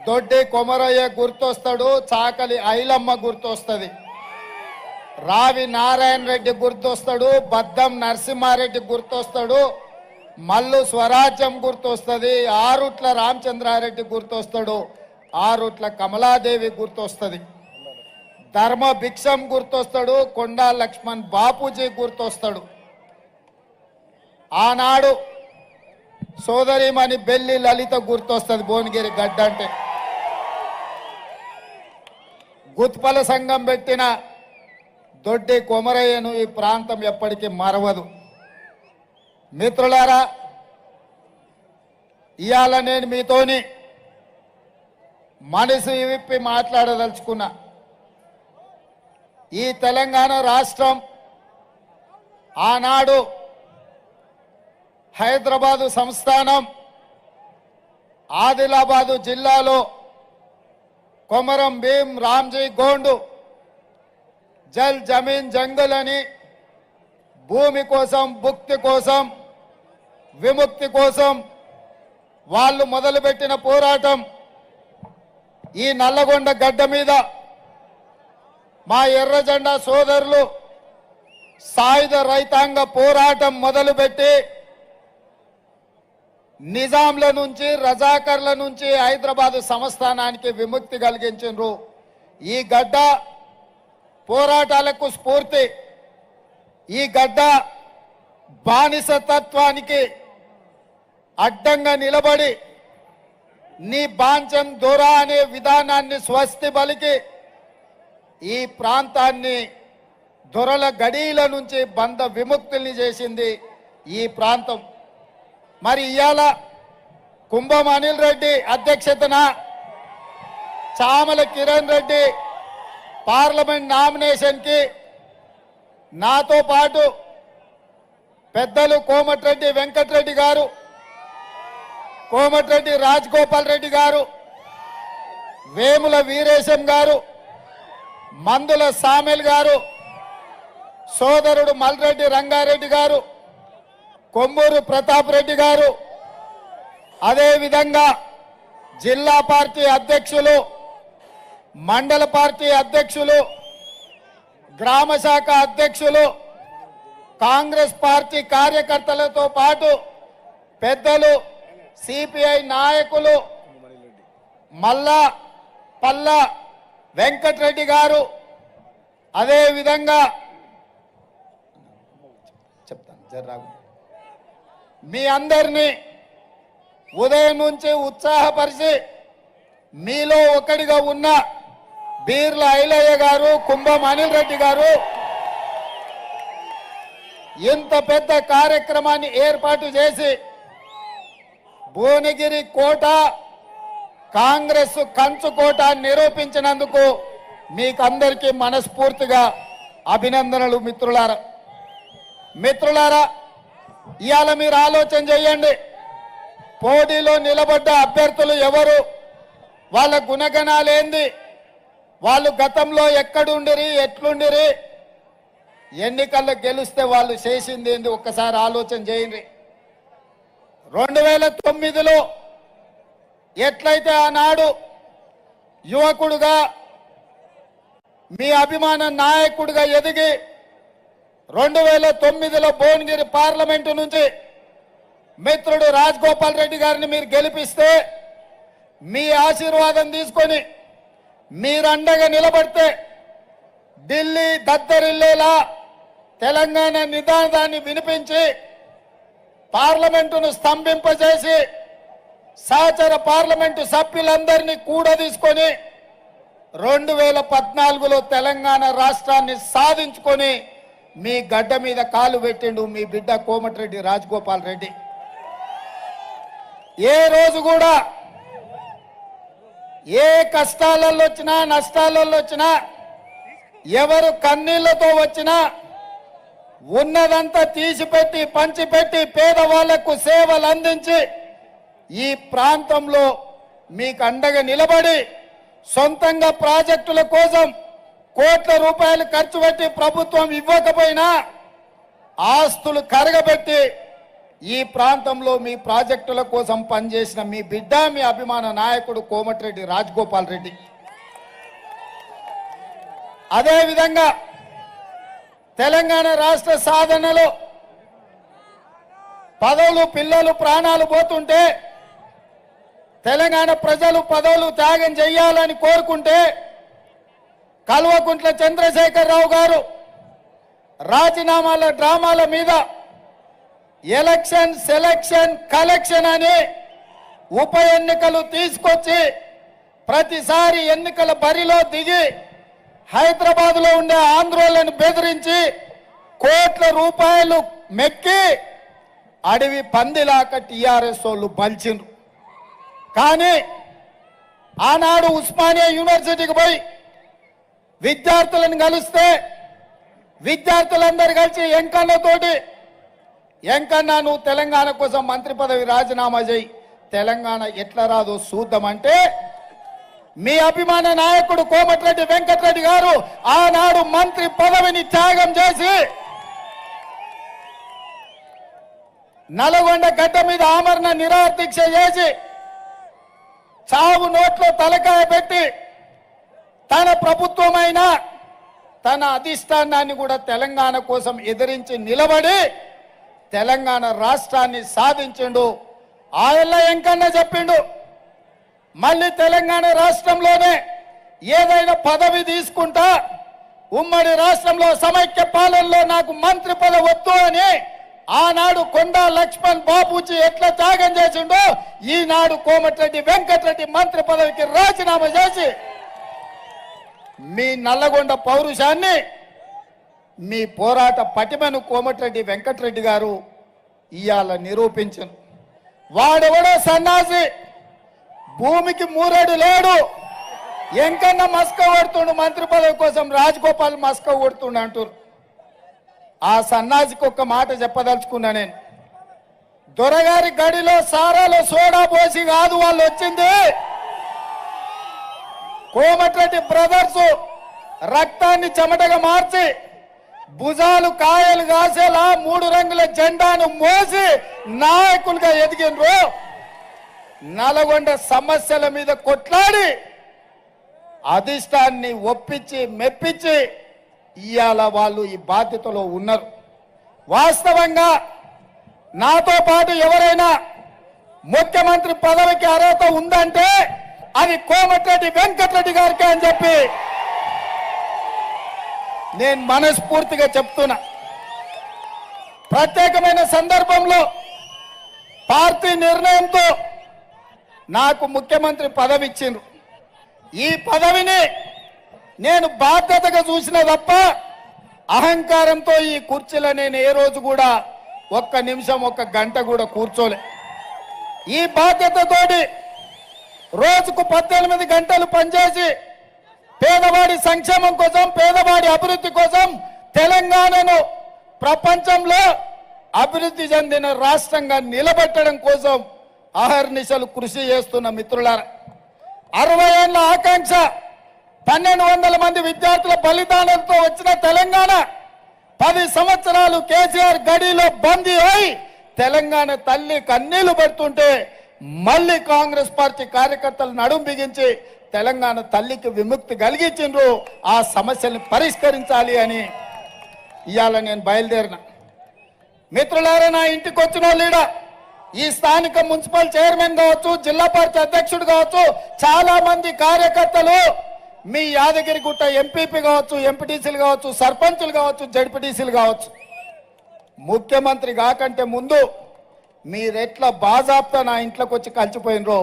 దొడ్డి కొమరయ్య గుర్తొస్తాడు, చాకలి ఐలమ్మ గుర్తొస్తుంది, రావి నారాయణ రెడ్డి గుర్తొస్తాడు, బద్దం నరసింహారెడ్డి గుర్తొస్తాడు, మల్లు స్వరాజ్యం గుర్తొస్తుంది, ఆరుట్ల రామచంద్రారెడ్డి గుర్తొస్తాడు, ఆరుట్ల కమలాదేవి గుర్తొస్తుంది, ధర్మ భిక్షం గుర్తొస్తాడు, కొండా లక్ష్మణ్ బాపూజీ గుర్తొస్తాడు. ఆనాడు సోదరిమణి బెల్లి లలిత గుర్తొస్తుంది. భువనగిరి గడ్డ అంటే గుత్పల సంఘం పెట్టిన దొడ్డి కొమరయ్యను ఈ ప్రాంతం ఎప్పటికీ మరవదు. మిత్రులారా, ఇవాళ నేను మీతోని మనసు విప్పి మాట్లాడదలుచుకున్నా. ఈ తెలంగాణ రాష్ట్రం ఆనాడు హైదరాబాదు సంస్థానం ఆదిలాబాదు జిల్లాలో కొమరం భీం రామ్జీ గోండు జల్ జమీన్ జంగల్ అని భూమి కోసం, భుక్తి కోసం, విముక్తి కోసం వాళ్ళు మొదలుపెట్టిన పోరాటం ఈ నల్లగొండ గడ్డ మీద మా ఎర్రజెండా సోదరులు సాయుధ రైతాంగ పోరాటం మొదలుపెట్టి నిజాంల నుంచి, రజాకర్ల నుంచి హైదరాబాదు సంస్థానానికి విముక్తి కలిగించారు. ఈ గడ్డ పోరాటాలకు స్ఫూర్తి. ఈ గడ్డ బానిసతత్వానికి అడ్డంగా నిలబడి నీ బాంచం దొర అనే విధానాన్ని స్వస్తి పలికి ఈ ప్రాంతాన్ని దొరల గడీల నుంచి బంధ విముక్తుల్ని చేసింది ఈ ప్రాంతం. మరి ఇవాళ కుంభం అనిల్ రెడ్డి అధ్యక్షతన చామల కిరణ్ రెడ్డి పార్లమెంట్ నామినేషన్కి నాతో పాటు పెద్దలు కోమటిరెడ్డి వెంకటరెడ్డి గారు, కోమటిరెడ్డి రాజగోపాల్ రెడ్డి గారు, వేముల వీరేశం గారు, మందుల సామెల్ గారు, సోదరుడు మల్రెడ్డి రంగారెడ్డి గారు, కొమ్మూరు ప్రతాప్ రెడ్డి గారు, అదేవిధంగా జిల్లా పార్టీ అధ్యక్షులు, మండల పార్టీ అధ్యక్షులు, గ్రామ శాఖ అధ్యక్షులు, కాంగ్రెస్ పార్టీ కార్యకర్తలతో పాటు పెద్దలు, సిపిఐ నాయకులు, మల్లా పల్లా వెంకటరెడ్డి గారు, అదేవిధంగా చెప్తాను జర్రాగు, మీ అందరినీ ఉదయం నుంచి ఉత్సాహపరిచి మీలో ఒకటిగా ఉన్న బీర్ల ఐలయ్య గారు, కుంభం అనిల్ రెడ్డి గారు ఇంత పెద్ద కార్యక్రమాన్ని ఏర్పాటు చేసి భువనగిరి కోట కాంగ్రెస్ కంచుకోట నిరూపించినందుకు మీకందరికీ మనస్ఫూర్తిగా అభినందనలు. మిత్రులారా, ఇవాళ మీరు ఆలోచన చేయండి. పోటీలో నిలబడ్డ అభ్యర్థులు ఎవరు, వాళ్ళ గుణగణాలేంది, వాళ్ళు గతంలో ఎక్కడుండిరి, ఎట్లుండిరి, ఎన్నికల్లో గెలిస్తే వాళ్ళు చేసింది ఏంది ఒక్కసారి ఆలోచన చేయండి. 2009లో ఎట్లయితే ఆనాడు యువకుడుగా మీ అభిమాన నాయకుడిగా ఎదిగి 2009లో భువనగిరి పార్లమెంటు నుంచి మిత్రుడు రాజగోపాల్ రెడ్డి గారిని మీరు గెలిపిస్తే, మీ ఆశీర్వాదం తీసుకొని మీరండగా నిలబడితే ఢిల్లీ దద్దరిల్లేలా తెలంగాణ నినాదాన్ని వినిపించి పార్లమెంటును స్తంభింపజేసి సహచర పార్లమెంటు సభ్యులందరినీ కూడా తీసుకొని 2014లో తెలంగాణ రాష్ట్రాన్ని సాధించుకొని మీ గడ్డ మీద కాలు పెట్టిండు మీ బిడ్డ కోమటిరెడ్డి రాజగోపాల్ రెడ్డి. ఏ రోజు కూడా ఏ కష్టాలలో వచ్చినా, నష్టాలలో వచ్చినా, ఎవరు కన్నీళ్లతో వచ్చినా ఉన్నదంతా తీసిపెట్టి పంచిపెట్టి పేదవాళ్లకు సేవలు అందించి ఈ ప్రాంతంలో మీకు అండగా నిలబడి సొంతంగా ప్రాజెక్టుల కోసం కోట్ల రూపాయలు ఖర్చు పెట్టి ప్రభుత్వం ఇవ్వకపోయినా ఆస్తులు కరగబెట్టి ఈ ప్రాంతంలో మీ ప్రాజెక్టుల కోసం పనిచేసిన మీ బిడ్డ మీ అభిమాన నాయకుడు కోమటిరెడ్డి రాజగోపాల్ రెడ్డి. అదేవిధంగా తెలంగాణ రాష్ట్ర సాధనలో పదవులు పిల్లలు ప్రాణాలు పోతుంటే తెలంగాణ ప్రజలు పదవులు త్యాగం చేయాలని కోరుకుంటే కల్వకుంట్ల చంద్రశేఖరరావు గారు రాజీనామాల డ్రామాల మీద ఎలక్షన్ సెలక్షన్ కలెక్షన్ అని ఉప ఎన్నికలు తీసుకొచ్చి ప్రతిసారి ఎన్నికల బరిలో దిగి హైదరాబాద్లో ఉండే ఆంధ్రోళ్లను బెదిరించి కోట్ల రూపాయలు మెక్కి అడవి పందిలాక టీఆర్ఎస్ వాళ్ళు బలిచిండ్రు. కానీ ఆనాడు ఉస్మానియా యూనివర్సిటీకి పోయి విద్యార్థులను కలిస్తే విద్యార్థులందరూ కలిసి ఎంకన్నతోటి ఎంకన్నా నువ్వు తెలంగాణ కోసం మంత్రి పదవి రాజీనామా చేయి, తెలంగాణ ఎట్లా రాదో చూద్దామంటే మీ అభిమాన నాయకుడు కోమటిరెడ్డి వెంకటరెడ్డి గారు ఆనాడు మంత్రి పదవిని త్యాగం చేసి నల్గొండ గడ్డ మీద ఆమరణ నిరాహార దీక్ష చేసి చావు నోట్లో తలకాయ పెట్టి తన ప్రభుత్వమైన తన అధిష్టానాన్ని కూడా తెలంగాణ కోసం ఎదిరించి నిలబడి తెలంగాణ రాష్ట్రాన్ని సాధించిండు. ఆయన ఎంకన్నా చెప్పిండు మళ్ళీ తెలంగాణ రాష్ట్రంలోనే ఏదైనా పదవి తీసుకుంటా, ఉమ్మడి రాష్ట్రంలో సమైక్య పాలనలో నాకు మంత్రి పదవి వద్దు అని ఆనాడు కొండా లక్ష్మణ్ బాబూజీ ఎట్లా త్యాగం చేసిండో ఈనాడు కోమటిరెడ్డి వెంకటరెడ్డి మంత్రి పదవికి రాజీనామా చేసి మీ నల్లగొండ పౌరుషాన్ని మీ పోరాట పటిమను కోమటిరెడ్డి వెంకటరెడ్డి గారు ఇవాళ నిరూపించను. వాడెవడో సన్నాసి భూమికి మూరేడు లేడు ఎంకన్నా మస్క కొడుతుండు, మంత్రి పదవి కోసం రాజగోపాల్ మస్క కొడుతుండు అంటారు. ఆ సన్నాసికి ఒక్క మాట చెప్పదలుచుకున్నా నేను. దొరగారి గడిలో సారాలో సోడా పోసి కాదు వాళ్ళు వచ్చింది. కోమటిరెడ్డి బ్రదర్స్ రక్తాన్ని చెమటగా మార్చి భుజాలు కాయలు కాసేలా 3 రంగుల జెండాను మోసి నాయకులుగా ఎదిగినరు. నల్గొండ సమస్యల మీద కొట్లాడి అధిష్టాన్ని ఒప్పించి మెప్పించి ఇవాళ వాళ్ళు ఈ బాధ్యతలో ఉన్నారు. వాస్తవంగా నాతో పాటు ఎవరైనా ముఖ్యమంత్రి పదవికి అర్హత ఉందంటే అది కోమటిరెడ్డి వెంకటరెడ్డి గారికి అని చెప్పి నేను మనస్ఫూర్తిగా చెప్తున్నా. ప్రత్యేకమైన సందర్భంలో పార్టీ నిర్ణయంతో నాకు ముఖ్యమంత్రి పదవి ఇచ్చిండ్రు. ఈ పదవిని నేను బాధ్యతగా చూసిన తప్ప అహంకారంతో ఈ కుర్చీలో నేను ఏ రోజు కూడా ఒక్క నిమిషం ఒక్క గంట కూడా కూర్చోలే. ఈ బాధ్యతతోటి రోజుకు 18 గంటలు పనిచేసి పేదవాడి సంక్షేమం కోసం పేదవాడి అభివృద్ధి కోసం తెలంగాణను ప్రపంచంలో అభివృద్ధి చెందిన రాష్ట్రంగా నిలబెట్టడం కోసం అహర్నిశలు కృషి చేస్తున్న మిత్రులారా, 60 ఏళ్ల ఆకాంక్ష 1200 మంది విద్యార్థుల బలిదానంతో వచ్చిన తెలంగాణ 10 సంవత్సరాలు కేసీఆర్ గడిలో బందీ అయి తెలంగాణ తల్లి కన్నీళ్లు పెడుతుంటే మళ్ళీ కాంగ్రెస్ పార్టీ కార్యకర్తలు నడుం బిగించి తెలంగాణ తల్లికి విముక్తి కలిగించిండ్రు. ఆ సమస్యల్ని పరిష్కరించాలి అని ఇవాళ నేను బయలుదేరిన. మిత్రులారా, నా ఇంటికి వచ్చిన లీడ ఈ స్థానిక మున్సిపల్ చైర్మన్ కావచ్చు, జిల్లా పార్టీ అధ్యక్షుడు కావచ్చు, చాలా మంది కార్యకర్తలు మీ యాదగిరిగుట్ట ఎంపీపీ కావచ్చు, ఎంపీటీసీలు కావచ్చు, సర్పంచులు కావచ్చు, జడ్పీటీసీలు కావచ్చు, ముఖ్యమంత్రి కాకంటే ముందు మీరెట్లా బాజాప్తా నా ఇంట్లోకి వచ్చి కలిసిపోయినరో